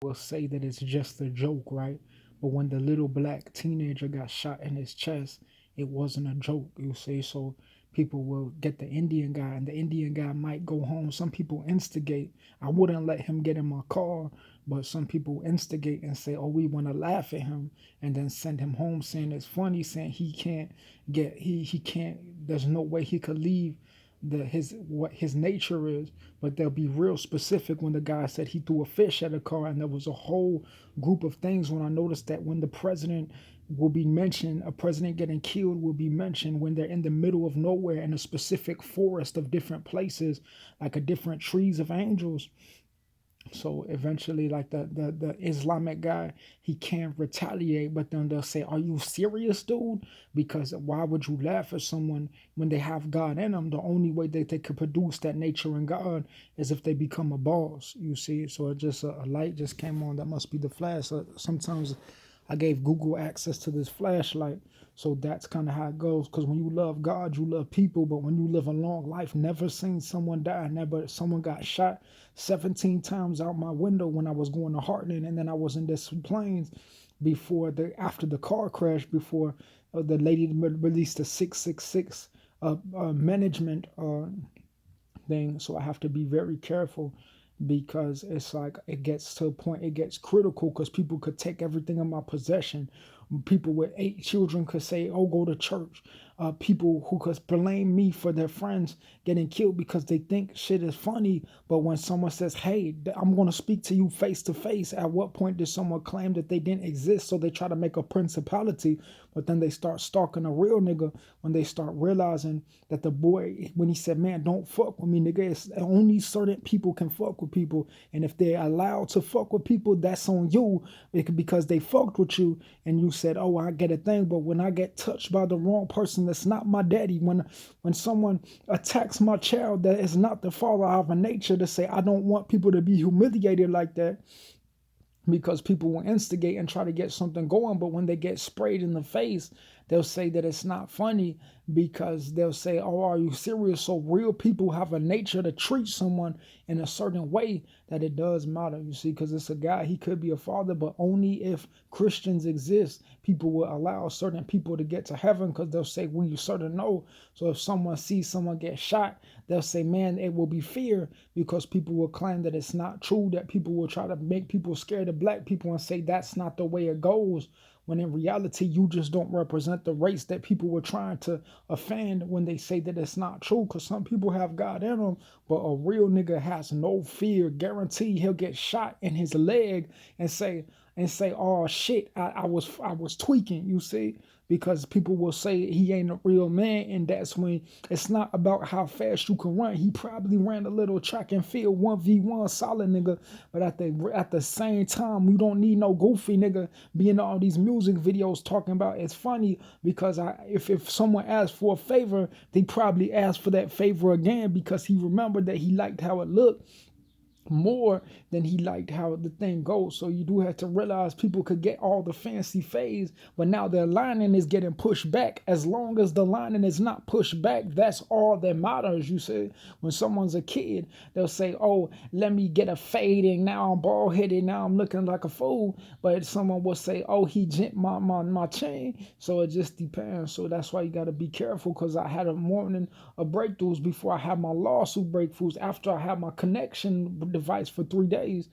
will say that it's just a joke, right? But when the little black teenager got shot in his chest, it wasn't a joke, you see. So people will get the Indian guy, and the Indian guy might go home. Some people instigate. I wouldn't let him get in my car, but some people instigate and say, "Oh, we want to laugh at him," and then send him home saying it's funny, saying he can't get he can't. There's no way he could leave his what his nature is, but they'll be real specific when the guy said he threw a fish at a car, and there was a whole group of things when I noticed that when the president will be mentioned, a president getting killed will be mentioned when they're in the middle of nowhere in a specific forest of different places, like a different trees of angels. So eventually, like the Islamic guy, he can't retaliate, but then they'll say, "Are you serious, dude?" Because why would you laugh at someone when they have God in them? The only way that they could produce that nature in God is if they become a boss. You see, so it just a light just came on. That must be the flash. So sometimes I gave Google access to this flashlight. So that's kind of how it goes. Because when you love God, you love people. But when you live a long life, never seen someone die, never someone got shot 17 times out my window when I was going to Heartland, and then I was in this planes before after the car crash, before the lady released the 666 management thing. So I have to be very careful because it's like it gets to a point, it gets critical because people could take everything in my possession. People with 8 children could say, "Oh, go to church." People who could blame me for their friends getting killed because they think shit is funny. But when someone says, "Hey, I'm going to speak to you face to face," at what point did someone claim that they didn't exist? So they try to make a principality, but then they start stalking a real nigga when they start realizing that the boy, when he said, "Man, don't fuck with me, nigga," it's only certain people can fuck with people. And if they're allowed to fuck with people, that's on you because they fucked with you and you said, "Oh, I get a thing." But when I get touched by the wrong person that's not my daddy, when someone attacks my child that is not the father, I have a nature to say, I don't want people to be humiliated like that because people will instigate and try to get something going. But when they get sprayed in the face, they'll say that it's not funny because they'll say, "Oh, are you serious?" So real people have a nature to treat someone in a certain way that it does matter, you see, because it's a guy, he could be a father, but only if Christians exist, people will allow certain people to get to heaven because they'll say, "We certain know." So if someone sees someone get shot, they'll say, "Man, it will be fear," because people will claim that it's not true, that people will try to make people scared of black people and say that's not the way it goes. When in reality, you just don't represent the race that people were trying to offend when they say that it's not true. Because some people have God in them, but a real nigga has no fear. Guarantee he'll get shot in his leg and say, "Oh shit, I was tweaking." You see, because people will say he ain't a real man, and that's when it's not about how fast you can run. He probably ran a little track and field 1v1 solid nigga, but at the same time, we don't need no goofy nigga being all these music videos talking about it's funny because if someone asks for a favor, they probably ask for that favor again because he remembered that he liked how it looked more than he liked how the thing goes. So you do have to realize people could get all the fancy phase, but now their lining is getting pushed back. As long as the lining is not pushed back, that's all that matters. You see, when someone's a kid, they'll say, "Oh, let me get a fading. Now I'm bald headed. Now I'm looking like a fool." But someone will say, "Oh, he jimped my chain." So it just depends. So that's why you got to be careful because I had a morning of breakthroughs before I had my lawsuit breakthroughs after I had my connection device for 3 days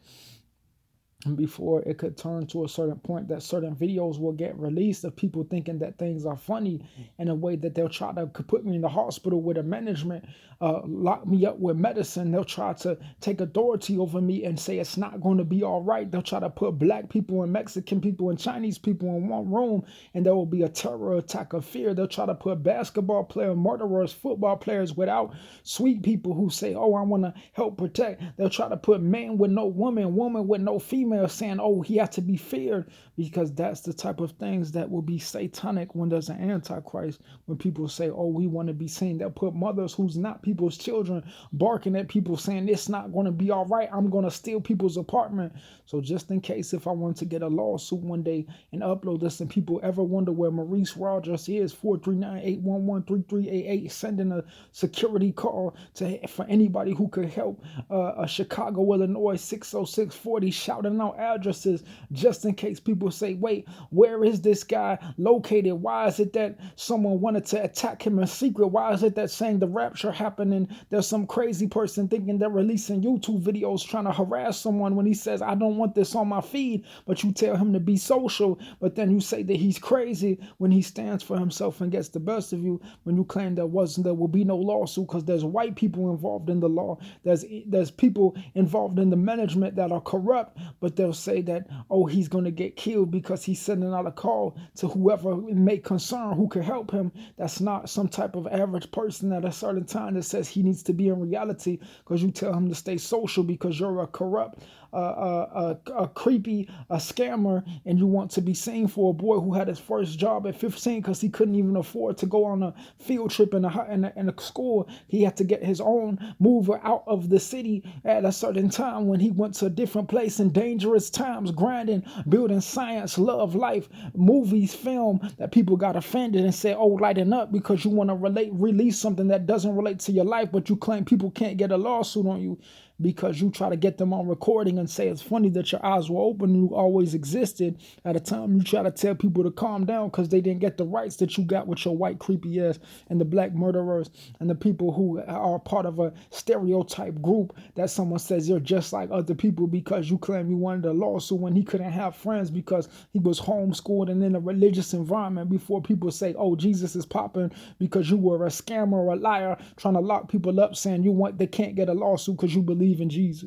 before it could turn to a certain point that certain videos will get released of people thinking that things are funny in a way that they'll try to put me in the hospital with a management, lock me up with medicine. They'll try to take authority over me and say it's not going to be all right. They'll try to put black people and Mexican people and Chinese people in one room and there will be a terror attack of fear. They'll try to put basketball players, murderers, football players without sweet people who say, "Oh, I want to help protect." They'll try to put man with no woman, woman with no female, saying, "Oh, he has to be feared," because that's the type of things that will be satanic when there's an antichrist. When people say, "Oh, we want to be seen," they'll put mothers who's not people's children barking at people saying, "It's not going to be all right. I'm going to steal people's apartment." So just in case if I want to get a lawsuit one day and upload this and people ever wonder where Maurice Rogers is, 439-811-3388, sending a security call for anybody who could help Chicago, Illinois, 60640, shouting putting out addresses just in case people say, wait, where is this guy located? Why is it that someone wanted to attack him in secret? Why is it that saying the rapture happened and there's some crazy person thinking they're releasing YouTube videos trying to harass someone when he says, I don't want this on my feed, but you tell him to be social, but then you say that he's crazy when he stands for himself and gets the best of you, when you claim there will be no lawsuit because there's white people involved in the law. There's people involved in the management that are corrupt, but they'll say that, oh, he's going to get killed because he's sending out a call to whoever may concern who can help him. That's not some type of average person at a certain time that says he needs to be in reality because you tell him to stay social because you're a corrupt, a creepy, a scammer, and you want to be seen for a boy who had his first job at 15 because he couldn't even afford to go on a field trip in a school. He had to get his own mover out of the city at a certain time when he went to a different place in dangerous times, grinding, building science, love, life, movies, film, that people got offended and said, oh, lighten up because you want to release something that doesn't relate to your life, but you claim people can't get a lawsuit on you because you try to get them on recording and say it's funny that your eyes were open and you always existed. At a time you try to tell people to calm down because they didn't get the rights that you got with your white creepy ass and the black murderers and the people who are part of a stereotype group that someone says you're just like other people because you claim you wanted a lawsuit when he couldn't have friends because he was homeschooled and in a religious environment before people say, oh, Jesus is popping because you were a scammer or a liar trying to lock people up saying they can't get a lawsuit because you believe in Jesus.